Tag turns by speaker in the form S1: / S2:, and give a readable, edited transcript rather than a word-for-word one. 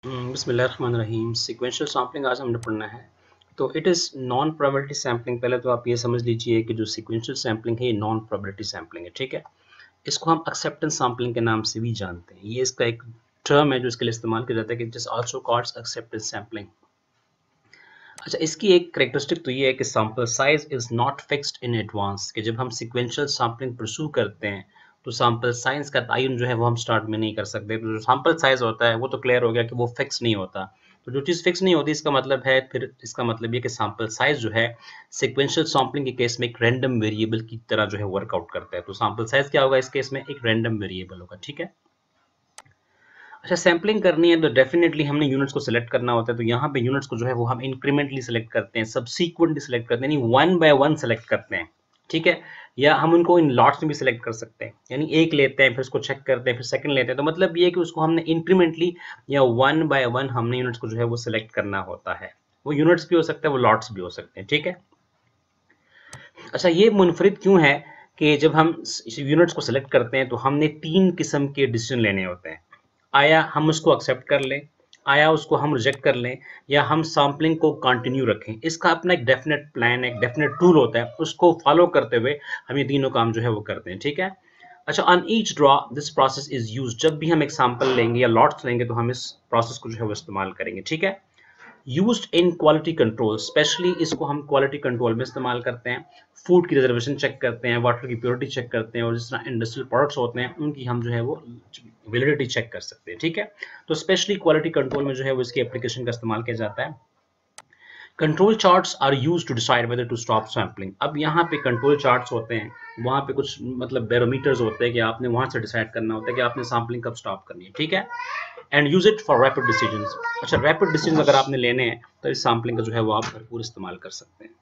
S1: बिस्मिल्लाहिर्रहमानिर्रहीम। Sequential sampling आज हमने पढ़ना है। तो it is non probability sampling. पहले तो आप ये समझ लीजिए कि जो सीक्वेंशियल सैंपलिंग है ये नॉन प्रोबेबिलिटी सैंपलिंग है, ठीक है। इसको हम एक्सेप्टेंस सैंपलिंग के नाम से भी जानते हैं। ये इसका एक टर्म है जो इसके लिए इस्तेमाल किया जाता है कि it is also called acceptance sampling. अच्छा, इसकी एक करेक्टरिस्टिक तो ये है कि sample size is not fixed in advance, कि जब हम सीक्वेंशियल सैंपलिंग परस्यू करते हैं तो सैंपल साइज का तयन जो है वो हम स्टार्ट में नहीं कर सकते। तो जो सैंपल साइज होता है वो तो क्लियर हो गया कि वो फिक्स नहीं होता। तो जो चीज़ फिक्स नहीं होती इसका मतलब है, फिर इसका मतलब ये कि सैंपल साइज जो है सीक्वेंशियल सैंपलिंग के केस में एक रैंडम वेरिएबल की तरह जो है वर्कआउट करता है। तो सैंपल साइज क्या होगा इस केस में? एक रैंडम वेरिएबल होगा, ठीक है। अच्छा, सैम्पलिंग करनी है तो डेफिनेटली हमने यूनिट्स को सिलेक्ट करना होता है। तो यहाँ पे यूनिट्स को जो है वो हम इंक्रीमेंटली सिलेक्ट करते हैं, सब्सीक्वेंटली सिलेक्ट करते हैं, यानी वन बाय वन सिलेक्ट करते हैं, ठीक है। या हम उनको इन लॉट्स में भी सिलेक्ट कर सकते हैं, यानी एक लेते हैं फिर उसको चेक करते हैं फिर सेकंड लेते हैं। तो मतलब ये है कि उसको हमने इंक्रीमेंटली या वन बाय वन हमने यूनिट्स को जो है वो सिलेक्ट करना होता है। वो यूनिट्स भी हो सकता है, वो लॉट्स भी हो सकते हैं, ठीक है। अच्छा, ये मुनफरिद क्यों है कि जब हम यूनिट्स को सिलेक्ट करते हैं तो हमने तीन किस्म के डिसीजन लेने होते हैं। आया हम उसको एक्सेप्ट कर लें, आया उसको हम रिजेक्ट कर लें, या हम सैम्पलिंग को कंटिन्यू रखें। इसका अपना एक डेफिनेट प्लान, एक डेफिनेट टूल होता है, उसको फॉलो करते हुए हम ये तीनों काम जो है वो करते हैं, ठीक है। अच्छा, on each draw this process is use. जब भी हम एक सैंपल लेंगे या लॉट्स लेंगे तो हम इस प्रोसेस को जो है वो इस्तेमाल करेंगे, ठीक है। Used in quality control, specially इसको हम क्वालिटी कंट्रोल में इस्तेमाल करते हैं। फूड की रिजर्वेशन चेक करते हैं, वाटर की प्योरिटी चेक करते हैं, और जिस तरह इंडस्ट्रियल प्रोडक्ट्स होते हैं उनकी हम जो है वो वैलिडिटी चेक कर सकते हैं, ठीक है। तो स्पेशली क्वालिटी कंट्रोल में जो है वो इसकी एप्लीकेशन का इस्तेमाल किया जाता है। Control charts are used to decide whether to stop sampling. अब यहाँ पे कंट्रोल चार्ट्स होते हैं, वहाँ पे कुछ मतलब बैरोमीटर्स होते हैं कि आपने वहाँ से डिसाइड करना होता है कि आपने सैम्पलिंग कब स्टॉप करनी है, ठीक है। And use it for rapid decisions. अच्छा, रैपिड डिसीजन अगर आपने लेने हैं तो इस सैम्पलिंग का जो है वो आप भरपूर इस्तेमाल कर सकते हैं।